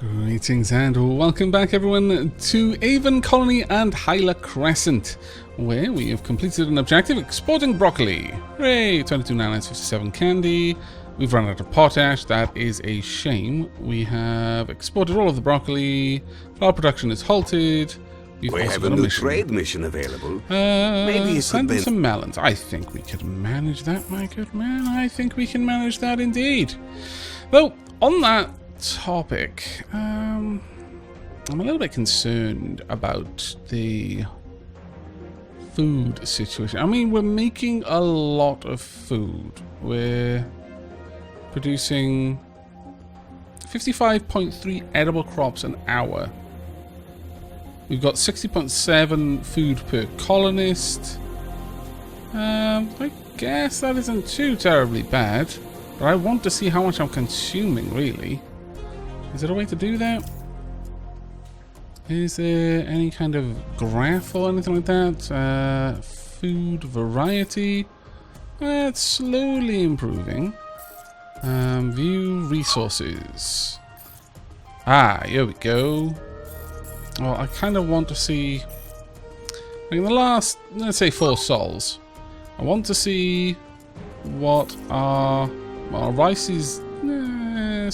Greetings and welcome back everyone to Aven Colony and Hyla Crescent, where we have completed an objective exporting broccoli. Hooray! 22 nanites, 57 candy. We've run out of potash, that is a shame. We have exported all of the broccoli. Flour production is halted. We have a new trade mission available. Maybe it's send them some melons. I think we could manage that, my good man. I think we can manage that indeed. Though, on that topic, I'm a little bit concerned about the food situation. I mean, we're making a lot of food. We're producing 55.3 edible crops an hour. We've got 60.7 food per colonist. I guess that isn't too terribly bad, but I want to see how much I'm consuming, really. Is there a way to do that? Is there any kind of graph or anything like that? Food variety. It's slowly improving. View resources. Ah, here we go. Well, I kind of want to see, in the last, let's say 4 sols, I want to see what our, well, rice is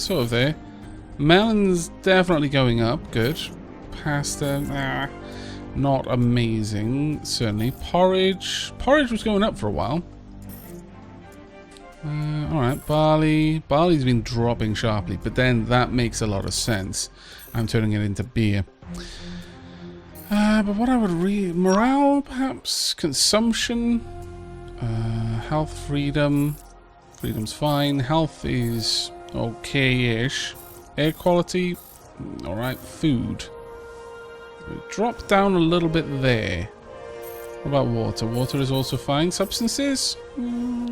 sort of there. Melon's definitely going up, good. Pasta, not amazing, certainly. Porridge was going up for a while. Alright, barley's been dropping sharply, but then that makes a lot of sense. I'm turning it into beer. But what I would read, morale perhaps, consumption, health, freedom's fine, health is okay-ish, air quality, alright, food. We drop down a little bit there. What about water? Water is also fine. Substances?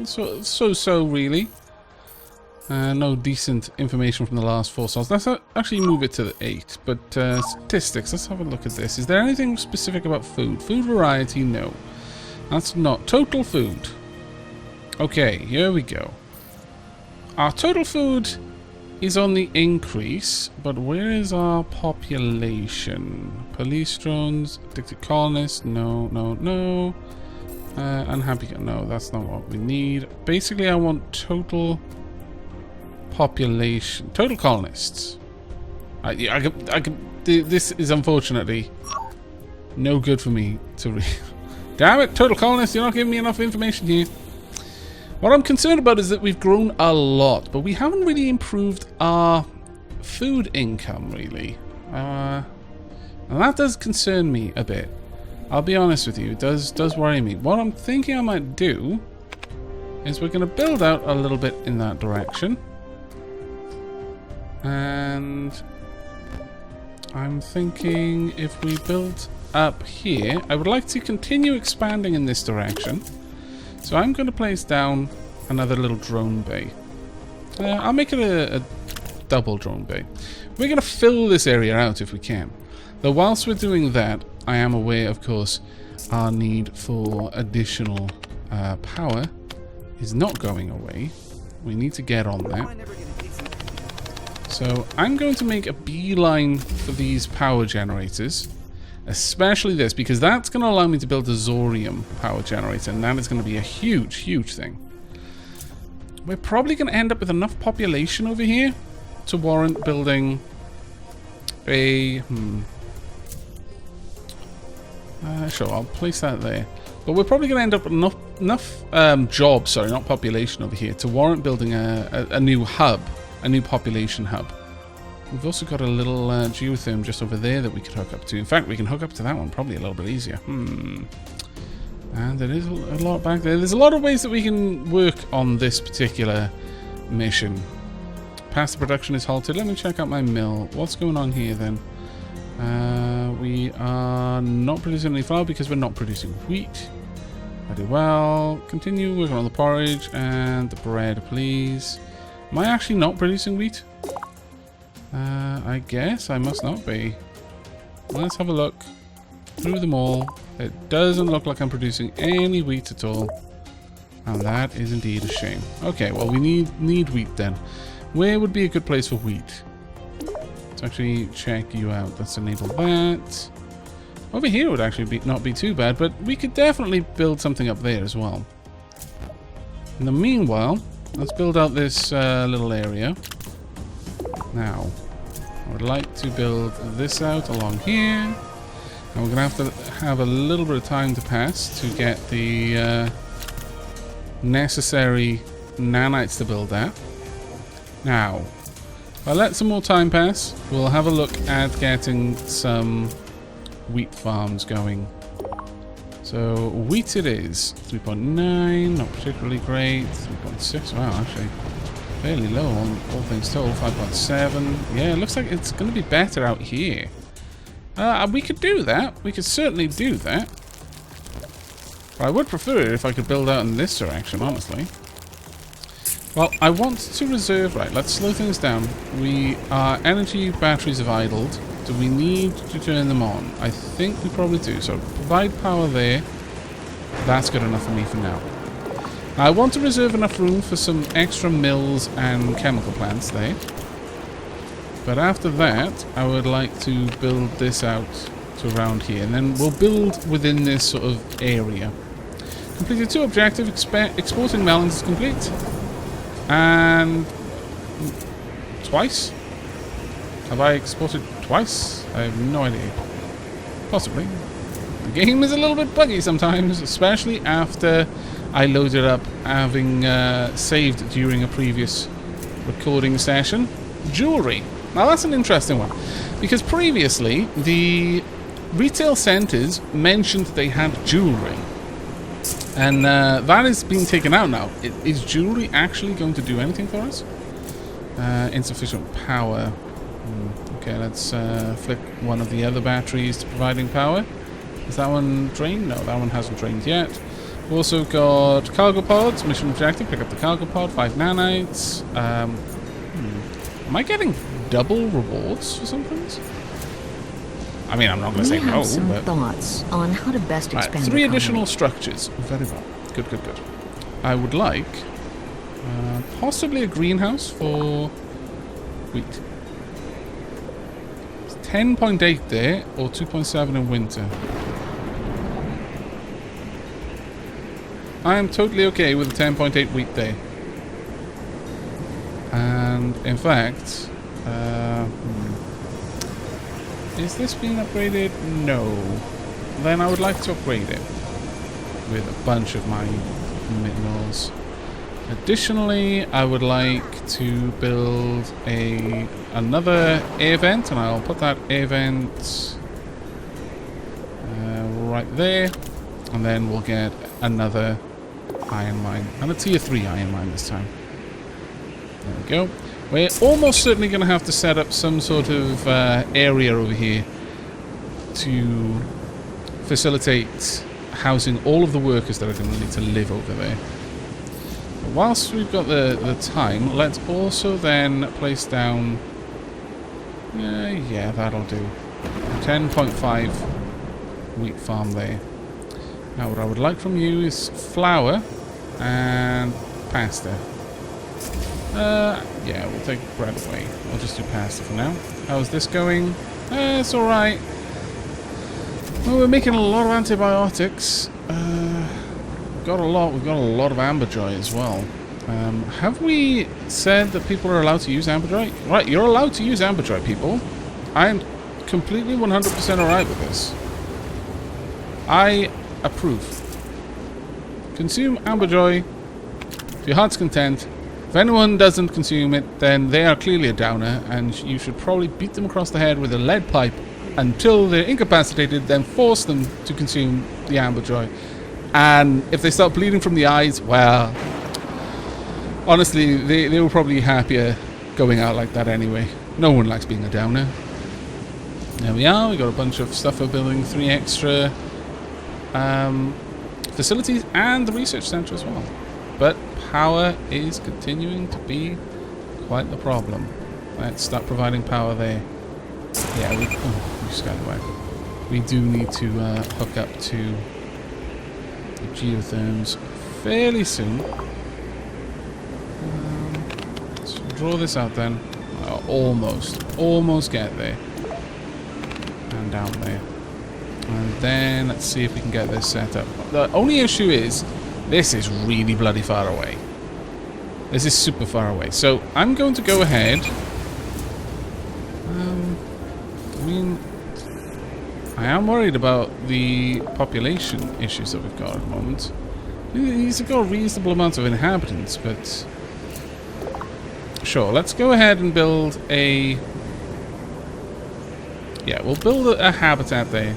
So really. No decent information from the last 4 sols. Let's actually move it to the 8. But statistics, let's have a look at this. Is there anything specific about food? Food variety, no. That's not. Total food. Okay, here we go. Our total food is on the increase, but where is our population? Police drones, addicted colonists, no. Unhappy, no, that's not what we need. Basically, I want total population, total colonists. This is unfortunately no good for me to read. Damn it, total colonists, you're not giving me enough information here. What I'm concerned about is that we've grown a lot, but we haven't really improved our food income, really. And that does concern me a bit. I'll be honest with you, it does worry me. What I'm thinking I might do is we're going to build out a little bit in that direction. And I'm thinking if we build up here, I would like to continue expanding in this direction. So I'm going to place down another little drone bay. I'll make it a double drone bay. We're going to fill this area out if we can. Though whilst we're doing that, I am aware, of course, our need for additional power is not going away. We need to get on that. So I'm going to make a beeline for these power generators. Especially this, because that's going to allow me to build a Zorium power generator, and that is going to be a huge thing. We're probably going to end up with enough population over here to warrant building a... sure, I'll place that there. But we're probably going to end up with enough jobs, sorry, not population over here, to warrant building a new hub, a new population hub. We've also got a little geotherm just over there that we could hook up to. In fact, we can hook up to that one probably a little bit easier. And there is a lot back there. There's a lot of ways that we can work on this particular mission. Pasta production is halted. Let me check out my mill. What's going on here then? We are not producing any flour because we're not producing wheat. Very well. Continue working on the porridge and the bread, please. Am I actually not producing wheat? I guess I must not be. Let's have a look through them all. It doesn't look like I'm producing any wheat at all. And that is indeed a shame. Okay, well we need wheat then. Where would be a good place for wheat? Let's actually check you out. Let's enable that. Over here would actually not be too bad, but we could definitely build something up there as well. In the meanwhile, let's build out this little area. Now, I would like to build this out along here. And we're going to have a little bit of time to pass to get the necessary nanites to build that. Now, if I let some more time pass, we'll have a look at getting some wheat farms going. So wheat it is. 3.9, not particularly great. 3.6, wow, actually fairly low on all things told. 5.7. Yeah, it looks like it's going to be better out here. We could do that. We could certainly do that. But I would prefer it if I could build out in this direction, honestly. Well, I want to reserve... Right, let's slow things down. Our energy batteries have idled. Do we need to turn them on? I think we probably do. So provide power there. That's good enough for me for now. I want to reserve enough room for some extra mills and chemical plants there. But after that, I would like to build this out to around here. And then we'll build within this sort of area. Completed 2 objectives. Exporting melons is complete. And... twice? Have I exported twice? I have no idea. Possibly. The game is a little bit buggy sometimes, especially after I loaded up having saved during a previous recording session. Jewelry. Now that's an interesting one, because previously the retail centres mentioned they had jewelry, and that has been taken out now. Is jewelry actually going to do anything for us? Insufficient power. Okay, let's flick one of the other batteries to providing power. Is that one drained? No, that one hasn't drained yet. We've also got cargo pods. Mission objective, pick up the cargo pod, 5 nanites. Am I getting double rewards for some things? I mean, I'm not going to say no, some but... thoughts on how to best expand 3 additional structures. Very well. Good, good, good. I would like possibly a greenhouse for wheat. 10.8 there, or 2.7 in winter. I am totally okay with 10.8 wheat there. And in fact, is this being upgraded? No. Then I would like to upgrade it with a bunch of my minerals. Additionally, I would like to build another air vent, and I'll put that air vent right there, and then we'll get another iron mine, and a tier 3 iron mine this time. There we go. We're almost certainly going to have to set up some sort of area over here to facilitate housing all of the workers that are going to need to live over there. But whilst we've got the time, let's also then place down... yeah, that'll do. 10.5 wheat farm there. Now what I would like from you is flour and pasta. Yeah, we'll take bread away. I'll just do pasta for now. How's this going? It's alright. Well, we're making a lot of antibiotics. We've got a lot of amberjoy as well. Have we said that people are allowed to use amberjoy? Right, you're allowed to use amberjoy, people. I am completely 100% alright with this. I approve. Consume amberjoy to your heart's content. If anyone doesn't consume it, then they are clearly a downer, and you should probably beat them across the head with a lead pipe until they're incapacitated, then force them to consume the amberjoy. And if they start bleeding from the eyes, well, honestly, they were probably happier going out like that anyway. No one likes being a downer. There we are. We got a bunch of stuff for building 3 extra facilities and the research center as well. But power is continuing to be quite the problem. Let's start providing power there. Yeah, we just got away. We do need to hook up to the geotherms fairly soon. Let's draw this out then. Oh, almost get there. And down there. And then let's see if we can get this set up. The only issue is, this is really bloody far away. This is super far away. So I'm going to go ahead. I mean, I am worried about the population issues that we've got at the moment. These have got a reasonable amount of inhabitants, but sure, let's go ahead and build a... Yeah, we'll build a habitat there.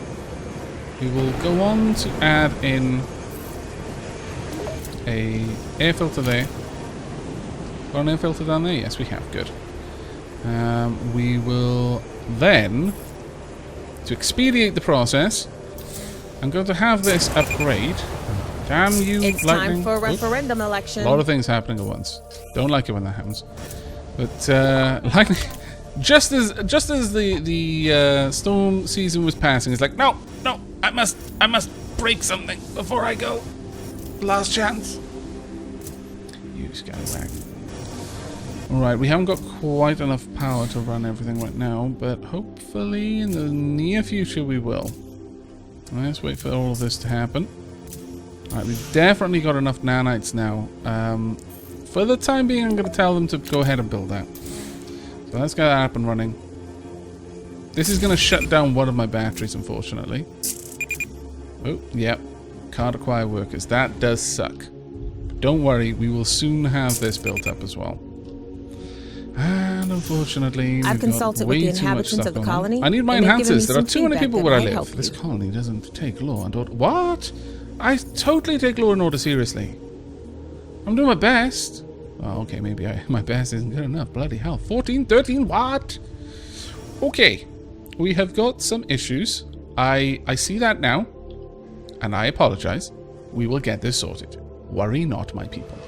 We will go on to add in a air filter there. Got an air filter down there? Yes, we have. Good. We will then, to expedite the process, I'm going to have this upgrade. Damn you, it's lightning. Time for a referendum election. A lot of things happening at once. Don't like it when that happens. But lightning, just as the storm season was passing, it's like, no, I must break something before I go. Last chance. You scallywag. Alright, we haven't got quite enough power to run everything right now, but hopefully in the near future we will. Let's wait for all of this to happen. Alright, we've definitely got enough nanites now. For the time being, I'm going to tell them to go ahead and build that. So let's get that up and running. This is going to shut down one of my batteries, unfortunately. Oh, yep. Can't acquire workers. That does suck. But don't worry, we will soon have this built up as well. And unfortunately, I've consulted with the inhabitants of the colony. I need my enhancers. There are too many people where I live. This colony doesn't take law and order. What? I totally take law and order seriously. I'm doing my best. Oh, okay, maybe my best isn't good enough. Bloody hell. 14, 13, what? Okay. We have got some issues. I see that now. And I apologize. We will get this sorted. Worry not, my people.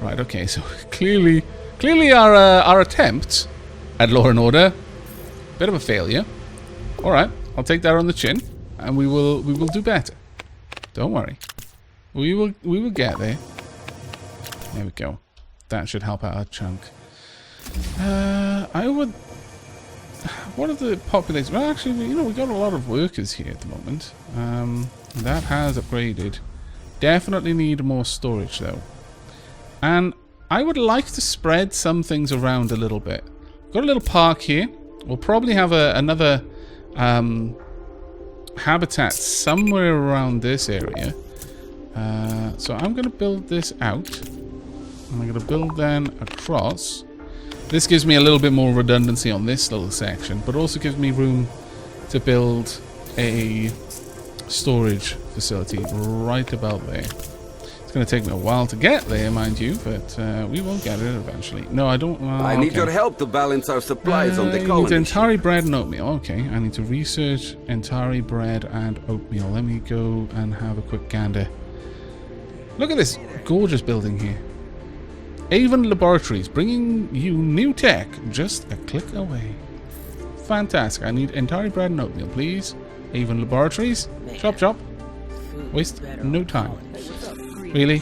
Right, okay, so clearly our attempt at law and order, bit of a failure. Alright, I'll take that on the chin. And we will do better. Don't worry. We will get there. There we go. That should help out a chunk. I would... What are the population? Well, actually, you know, we got a lot of workers here at the moment. That has upgraded. Definitely need more storage, though. And I would like to spread some things around a little bit. Got a little park here. We'll probably have another habitat somewhere around this area. So I'm going to build this out. And I'm going to build then across. This gives me a little bit more redundancy on this little section, but also gives me room to build a storage facility right about there. It's going to take me a while to get there, mind you, but we will get it eventually. No, I don't... I need your help to balance our supplies on the colony. Need Entari bread and oatmeal. Okay, I need to research Entari bread and oatmeal. Let me go and have a quick gander. Look at this gorgeous building here. Aven Laboratories, bringing you new tech just a click away. Fantastic. I need Entari bread and oatmeal, please. Aven Laboratories. Chop, chop. Waste no time. Really?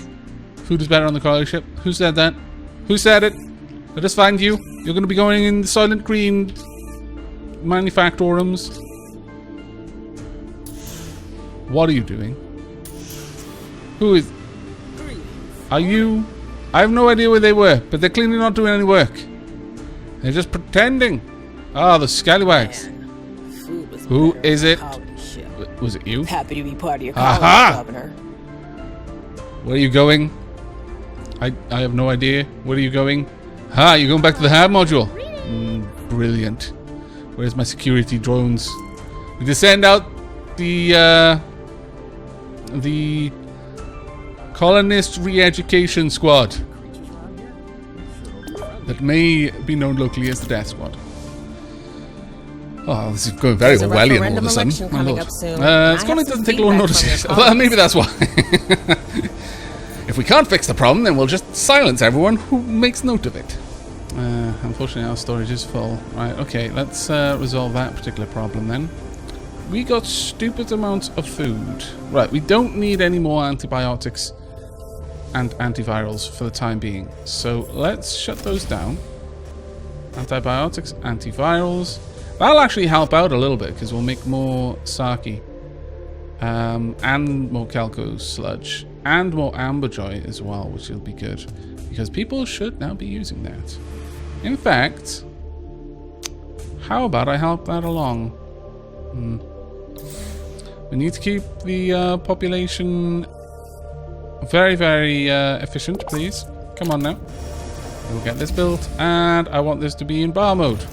Food is better on the colony ship? Who said that? Who said it? Let us find you. You're going to be going in the Silent Green manufactorums. What are you doing? Who is... Are you... I have no idea where they were, but they're clearly not doing any work. They're just pretending. Ah, the scallywags. Who is it? Was it you? Happy to be part of your colony, Governor. Where are you going? I have no idea. Where are you going? Ha, you're going back to the hab module. Brilliant. Where's my security drones? We just send out the colonist re-education squad that may be known locally as the Death Squad. Oh, this is going very Orwellian all of a sudden. My lord. Scotland doesn't take long notice. Well, maybe that's why. If we can't fix the problem, then we'll just silence everyone who makes note of it. Unfortunately, our storage is full. Right, okay, let's resolve that particular problem then. We got stupid amounts of food. Right, we don't need any more antibiotics and antivirals for the time being. So let's shut those down. Antibiotics, antivirals. That'll actually help out a little bit because we'll make more sake. And more Calco sludge. And more amberjoy as well, which will be good. Because people should now be using that. In fact, how about I help that along? We need to keep the population very, very efficient, please. Come on now. We'll get this built, and I want this to be in bar mode.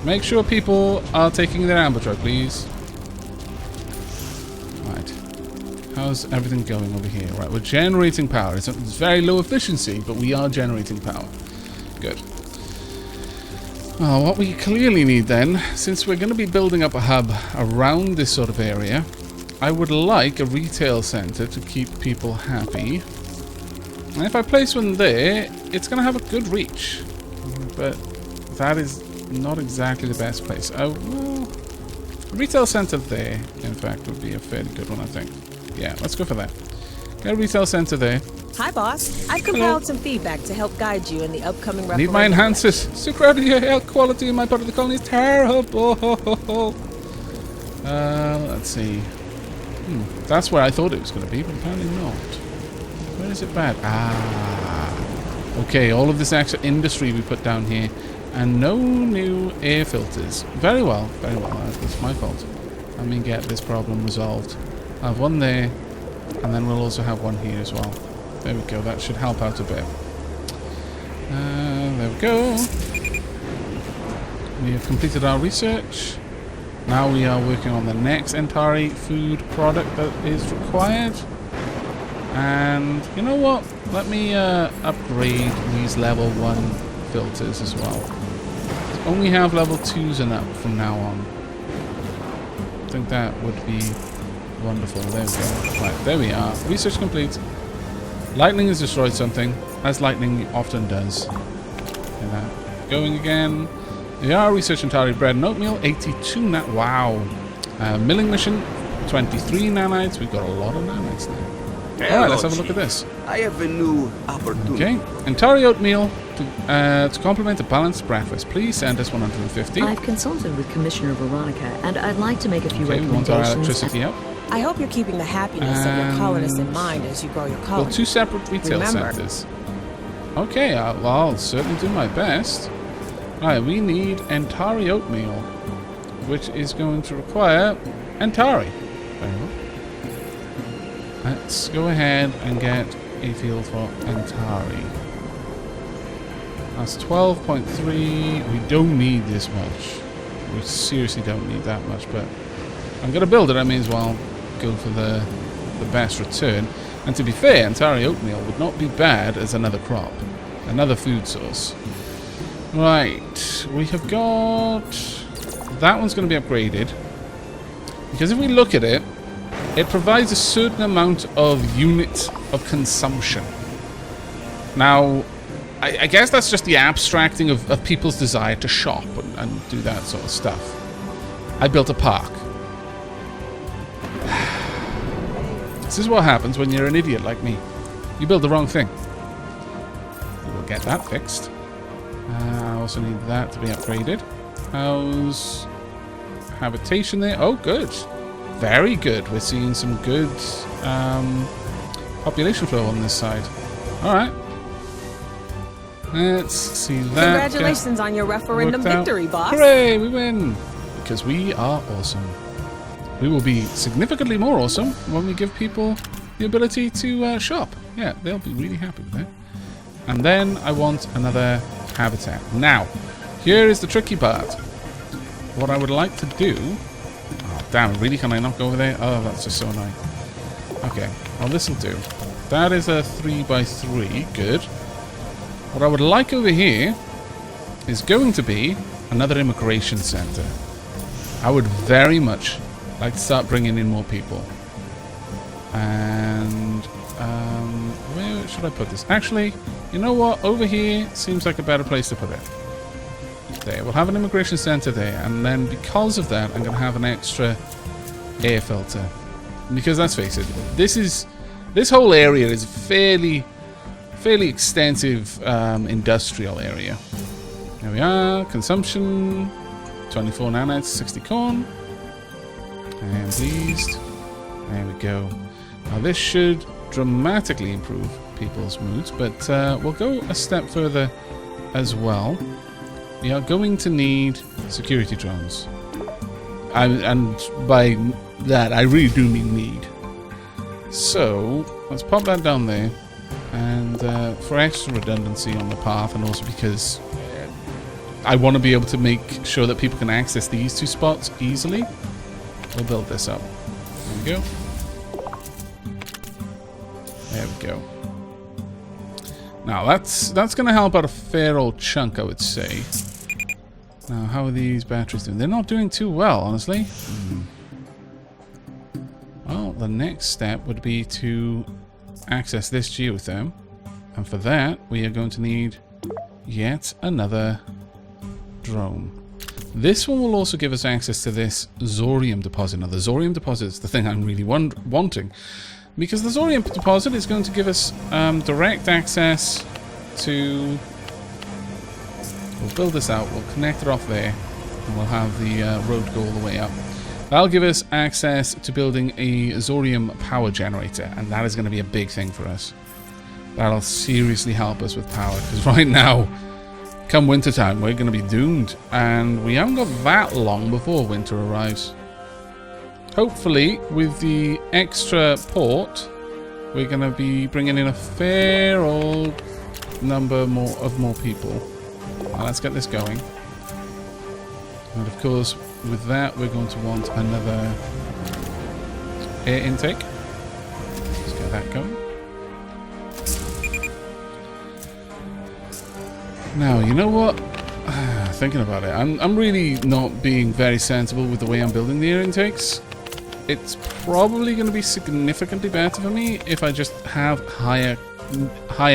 Make sure people are taking their amberjoy, please. Right. How's everything going over here? Right, we're generating power. It's very low efficiency, but we are generating power. Good. Well, what we clearly need then, since we're going to be building up a hub around this sort of area, I would like a retail center to keep people happy. And if I place one there, it's going to have a good reach. But that is not exactly the best place. Oh, well, a retail center there, in fact, would be a fairly good one, I think. Yeah, let's go for that. Get a retail center there. Hi, boss. I've compiled some feedback to help guide you in the upcoming referendum. Need my enhancers. Security, air quality in my part of the colony is terrible. Let's see. That's where I thought it was going to be, but apparently not. Where is it bad? Okay, all of this extra industry we put down here. And no new air filters. Very well, very well. That's my fault. Let me get this problem resolved. I have one there, and then we'll also have one here as well. There we go. That should help out a bit. There we go. We have completed our research. Now we are working on the next Antari food product that is required. And you know what? Let me upgrade these level 1 filters as well. Only have level 2s and up from now on. I think that would be wonderful. There we go. Right, there we are. Research complete. Lightning has destroyed something, as lightning often does. Get that going again. We are researching Antari bread and oatmeal. 82 wow. Milling mission. 23 nanites. We've got a lot of nanites now. Alright, let's have a look at this. I have a new opportunity. Okay, Antari oatmeal to complement a balanced breakfast. Please send us 150. I've consulted with Commissioner Veronica, and I'd like to make a few we want our recommendations. electricity up. I hope you're keeping the happiness of your colonists in mind as you grow your colony. Well, 2 separate retail centers. Okay, well, I'll certainly do my best. Alright, we need Antari oatmeal, which is going to require Antari. Very well. Let's go ahead and get a field for Antari. That's 12.3. We don't need this much. We seriously don't need that much, but I'm going to build it. I may as well go for the best return. And to be fair, Antari oatmeal would not be bad as another crop. Another food source. Right. We have got... That one's going to be upgraded. Because if we look at it, it provides a certain amount of units of consumption. Now, I guess that's just the abstracting of people's desire to shop and do that sort of stuff. I built a park. This is what happens when you're an idiot like me. You build the wrong thing. We'll get that fixed. I also need that to be upgraded. How's habitation there? Oh, good. Very good. We're seeing some good population flow on this side. Alright. Let's see that. Congratulations on your referendum victory, boss. Hooray, we win. Because we are awesome. We will be significantly more awesome when we give people the ability to shop. Yeah, they'll be really happy with that. And then I want another habitat. Now, here is the tricky part. What I would like to do... Oh, damn, really? Can I not go over there? Oh, that's just so annoying. Okay, well, this will do. That is a 3x3. Good. What I would like over here is going to be another immigration center. I would very much like to start bringing in more people. And where should I put this? Actually, you know what? Over here seems like a better place to put it. There, we'll have an immigration center there, and then because of that, I'm going to have an extra air filter. Because let's face it, this whole area is fairly fairly extensive industrial area. There we are. Consumption 24 nanites, 60 corn. And pleased. There we go. Now this should dramatically improve people's moods, but we'll go a step further as well. We are going to need security drones. And by that, I really do mean need. So, let's pop that down there. And for extra redundancy on the path, and also because I want to be able to make sure that people can access these two spots easily, we'll build this up. There we go. There we go. Now, that's going to help out a fair old chunk, I would say. Now, how are these batteries doing? They're not doing too well, honestly. Well, the next step would be to access this geotherm. And for that, we are going to need yet another drone. This one will also give us access to this Zorium deposit. Now, the Zorium deposit is the thing I'm really wanting. Because the Zorium deposit is going to give us direct access to... We'll build this out, we'll connect it off there, and we'll have the road go all the way up. That'll give us access to building a Zorium power generator, and that is going to be a big thing for us. That'll seriously help us with power, because right now, come wintertime, we're going to be doomed, and we haven't got that long before winter arrives. Hopefully, with the extra port, we're going to be bringing in a fair old number of more people. Well, let's get this going. And of course, with that, we're going to want another air intake. Let's get that going. Now, you know what? Thinking about it, I'm really not being very sensible with the way I'm building the air intakes. It's probably going to be significantly better for me if I just have higher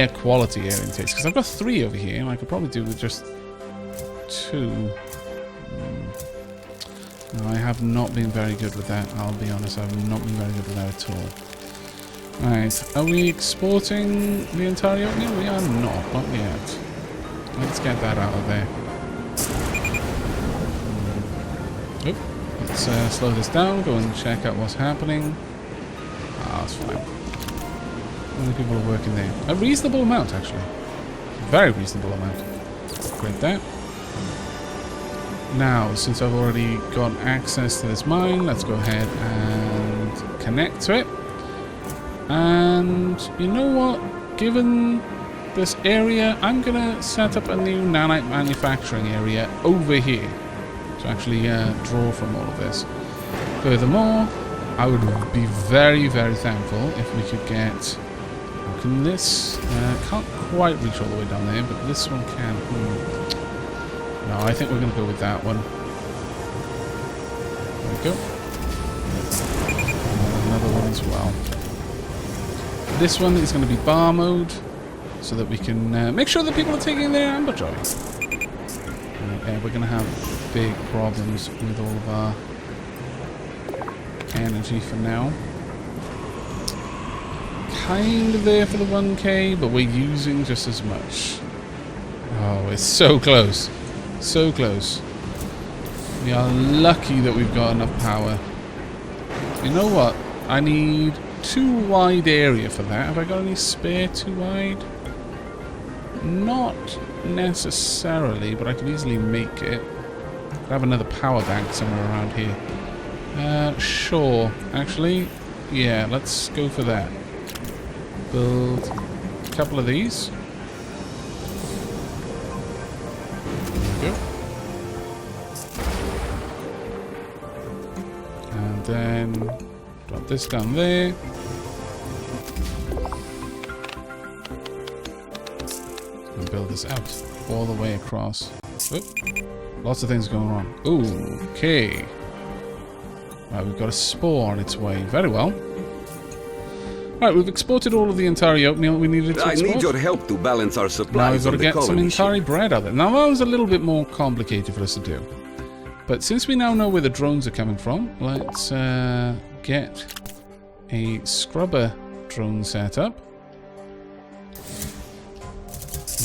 quality air intakes, because I've got 3 over here and I could probably do with just 2. No, I have not been very good with that, I'll be honest. I've not been very good with that at all. Right, are we exporting the entire opening? We are not yet. Let's get that out of there. Oop. Let's slow this down, go and check out what's happening. Ah, that's fine. How many people are working there? A reasonable amount, actually. Very reasonable amount. Great that. Now, since I've already got access to this mine, let's go ahead and connect to it. And you know what? Given this area, I'm going to set up a new nanite manufacturing area over here to actually draw from all of this. Furthermore, I would be very, very thankful if we could get... Can this... can't quite reach all the way down there, but this one can. No, I think we're going to go with that one. There we go. And another one as well. This one is going to be bar mode, so that we can make sure that people are taking their amber joy. We're going to have big problems with all of our energy for now. Kind of there for the 1k, but we're using just as much. Oh, it's so close. So close. We are lucky that we've got enough power. You know what? I need 2 wide area for that. Have I got any spare 2 wide? Not necessarily, but I could easily make it. I have another power bank somewhere around here. Sure. Actually, yeah, let's go for that. Build a couple of these. There we go. And then drop this down there. And build this out all the way across. Oop. Lots of things going on. Ooh, okay. Right, we've got a spore on its way. Very well. Right, we've exported all of the Intari oatmeal we needed to export. I need your help to balance our supplies. Now we've got to get some colony Intari ship. bread out there. Now that was a little bit more complicated for us to do. But since we now know where the drones are coming from, let's get a scrubber drone set up.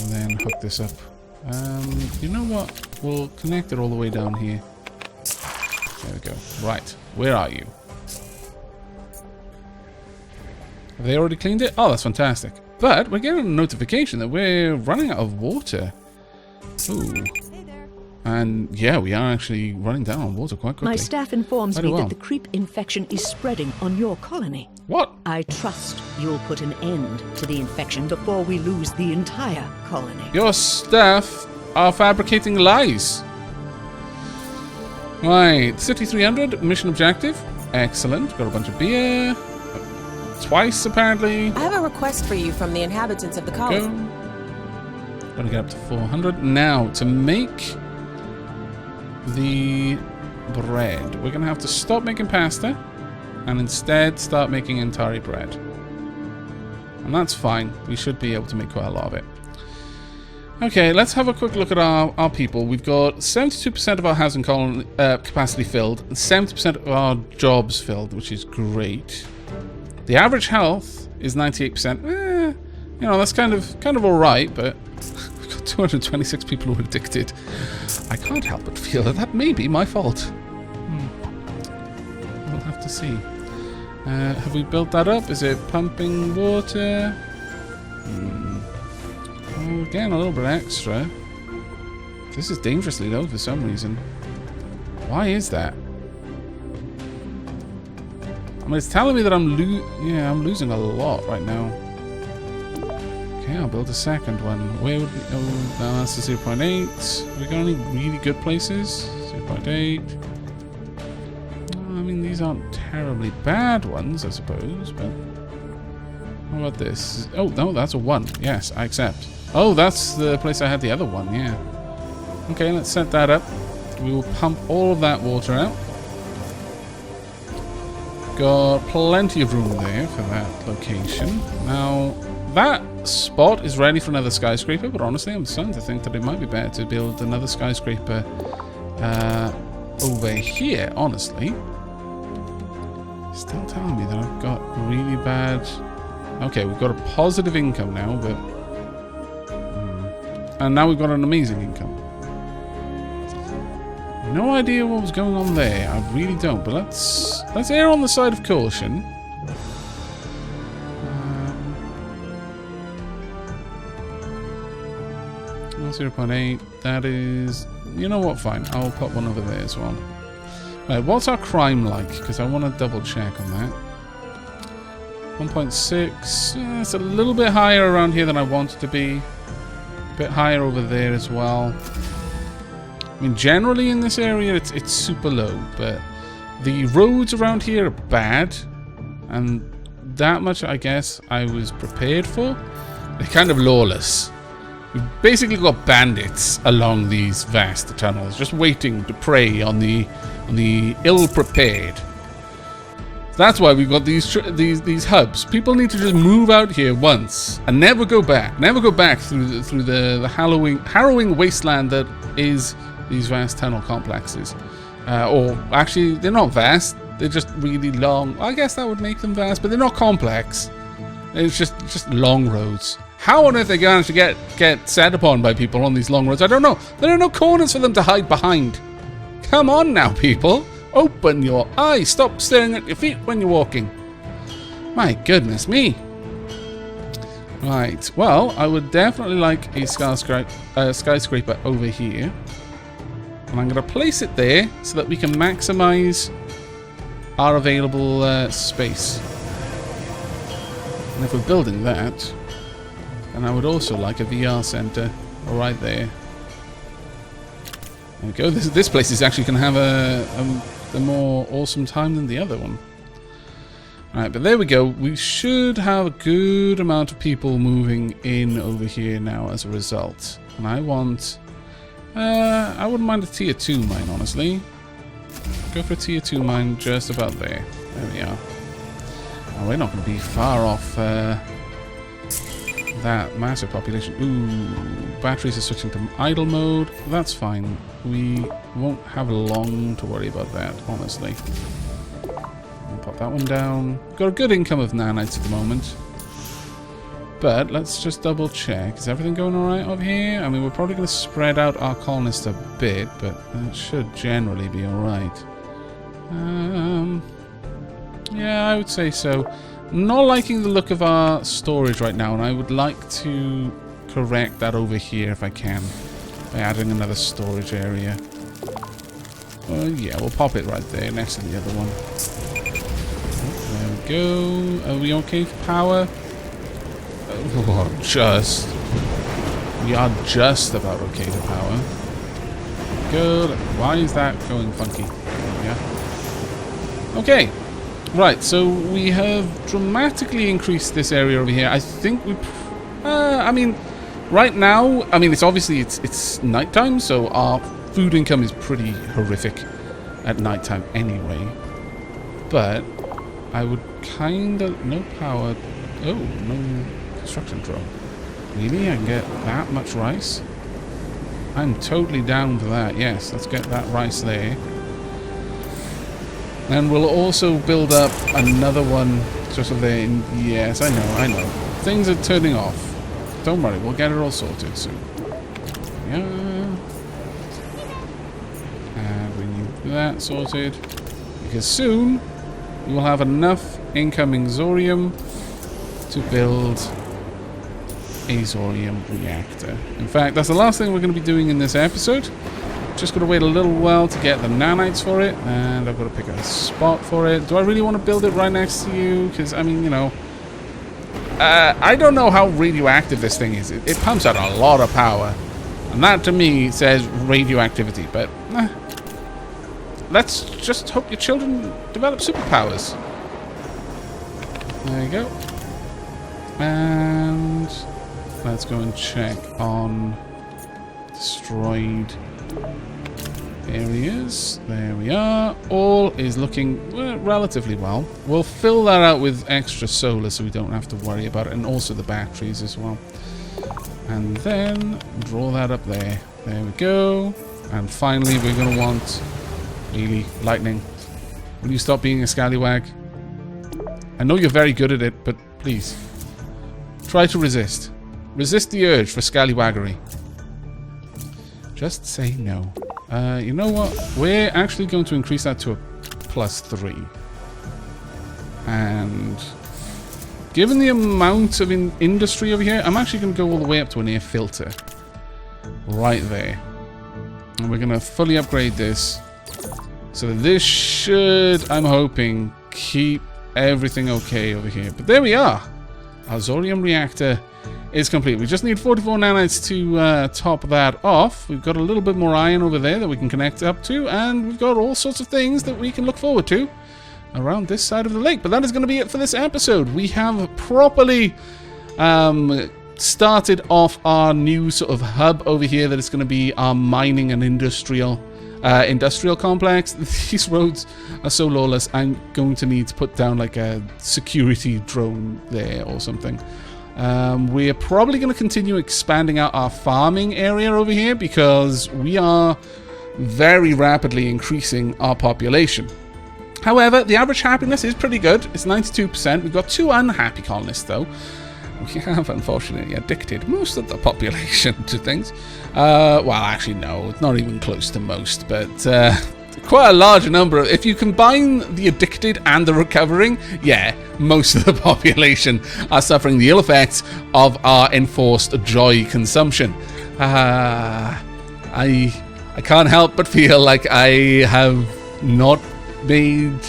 And then hook this up. You know what? We'll connect it all the way down here. There we go. Right. Where are you? Have they already cleaned it? Oh, that's fantastic. But we're getting a notification that we're running out of water. Ooh. And yeah, we are actually running down on water quite quickly. My staff informs Very me well. that the creep infection is spreading on your colony. What? I trust you'll put an end to the infection before we lose the entire colony. Your staff are fabricating lies. Right, City 300, mission objective. Excellent. Got a bunch of beer. Twice, apparently. I have a request for you from the inhabitants of the colony. Go. Gotta get up to 400. Now, to make the bread, we're gonna have to stop making pasta and instead start making Antari bread. And that's fine. We should be able to make quite a lot of it. Okay, let's have a quick look at our people. We've got 72% of our housing colony, capacity filled, and 70% of our jobs filled, which is great. The average health is 98%. You know, that's kind of all right, but we've got 226 people who are addicted. I can't help but feel that may be my fault. We'll have to see. Have we built that up? Is it pumping water? Oh, again, a little bit extra. This is dangerously low for some reason. Why is that? I mean, it's telling me that I'm losing a lot right now. Okay, I'll build a second one. Where would we... Oh, no, that's the 0.8. Have we got any really good places? 0.8. I mean, these aren't terribly bad ones, I suppose, but... How about this? Oh, no, that's a 1. Yes, I accept. Oh, that's the place I had the other one, yeah. Okay, let's set that up. We will pump all of that water out. Got plenty of room there for that location. Now, that spot is ready for another skyscraper, but honestly, I'm starting to think that it might be better to build another skyscraper over here, honestly. Still telling me that I've got really bad... Okay, we've got a positive income now, but... And now we've got an amazing income. No idea what was going on there. I really don't. But let's err on the side of caution. 0.8. That is... You know what? Fine. I'll put one over there as well. Right, what's our crime like? Because I want to double check on that. 1.6. It's a little bit higher around here than I want it to be. A bit higher over there as well. I mean, generally in this area, it's super low, but the roads around here are bad, and that much, I guess, I was prepared for. They're kind of lawless. We've basically got bandits along these vast tunnels, just waiting to prey on the ill-prepared. That's why we've got these hubs. People need to just move out here once and never go back. Never go back through the harrowing wasteland that is these vast tunnel complexes. Or actually, they're not vast. They're just really long. I guess that would make them vast, but they're not complex. It's just long roads. How on earth are they going to get set upon by people on these long roads? I don't know. There are no corners for them to hide behind. Come on now, people. Open your eyes. Stop staring at your feet when you're walking. My goodness me. Right. Well, I would definitely like a skyscraper over here. And I'm going to place it there so that we can maximize our available space. And if we're building that, then I would also like a VR center right there. There we go. This place is actually going to have a more awesome time than the other one. Right, but there we go. We should have a good amount of people moving in over here now as a result. And I want... I wouldn't mind a tier 2 mine, honestly. Go for a tier 2 mine just about there. There we are. Oh, we're not going to be far off that massive population. Ooh, batteries are switching to idle mode. That's fine. We won't have long to worry about that, honestly. I'll pop that one down. Got a good income of nanites at the moment. But let's just double check. Is everything going alright over here? I mean, we're probably going to spread out our colonists a bit, but that should generally be alright. Yeah, I would say so. Not liking the look of our storage right now, and I would like to correct that over here if I can, by adding another storage area. Yeah, we'll pop it right there next to the other one. There we go. Are we okay for power? Oh, just. We are just about okay to power. Good. Why is that going funky? Yeah. Okay. Right, so we have dramatically increased this area over here. I think we... I mean, right now... I mean, it's obviously it's nighttime, so our food income is pretty horrific at nighttime anyway. But I would kind of... No power... Oh, no construction drone. Really? I can get that much rice? I'm totally down for that. Yes, let's get that rice there. And we'll also build up another one just over there. Yes, I know. Things are turning off. Don't worry, we'll get it all sorted soon. Yeah. And we need that sorted. Because soon we will have enough incoming Zorium to build a Zorium reactor. In fact, that's the last thing we're going to be doing in this episode. Just got to wait a little while to get the nanites for it, and I've got to pick a spot for it. Do I really want to build it right next to you? Because, I mean, you know, I don't know how radioactive this thing is. It pumps out a lot of power, and that to me says radioactivity, but let's just hope your children develop superpowers. There you go. And let's go and check on destroyed areas. There we are. All is looking relatively well. We'll fill that out with extra solar so we don't have to worry about it, and also the batteries as well. And then draw that up there. There we go. And finally we're going to want really lightning. Will you stop being a scallywag? I know you're very good at it, but please try to resist. Resist the urge for scallywaggery. Just say no. You know what? We're actually going to increase that to a +3. And given the amount of industry over here, I'm actually going to go all the way up to an air filter. Right there. And we're going to fully upgrade this. So that this should, I'm hoping, keep everything okay over here. But there we are. Our Zorium reactor is complete. We just need 44 nanites to top that off. We've got a little bit more iron over there that we can connect up to, and we've got all sorts of things that we can look forward to around this side of the lake. But that is going to be it for this episode. We have properly started off our new sort of hub over here that is going to be our mining and industrial complex. These roads are so lawless, I'm going to need to put down like a security drone there or something. We're probably going to continue expanding out our farming area over here because we are very rapidly increasing our population. However, the average happiness is pretty good. It's 92%. We've got 2 unhappy colonists though. We have unfortunately addicted most of the population to things. Well, actually no, it's not even close to most, but quite a large number. If you combine the addicted and the recovering, yeah, most of the population are suffering the ill effects of our enforced joy consumption. I can't help but feel like I have not made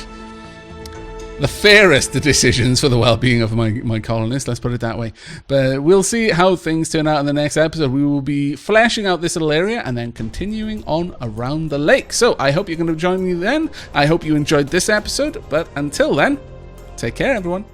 the fairest decisions for the well-being of my colonists, let's put it that way. But we'll see how things turn out in the next episode. We will be fleshing out this little area and then continuing on around the lake. So I hope you're going to join me then. I hope you enjoyed this episode, but until then, take care everyone.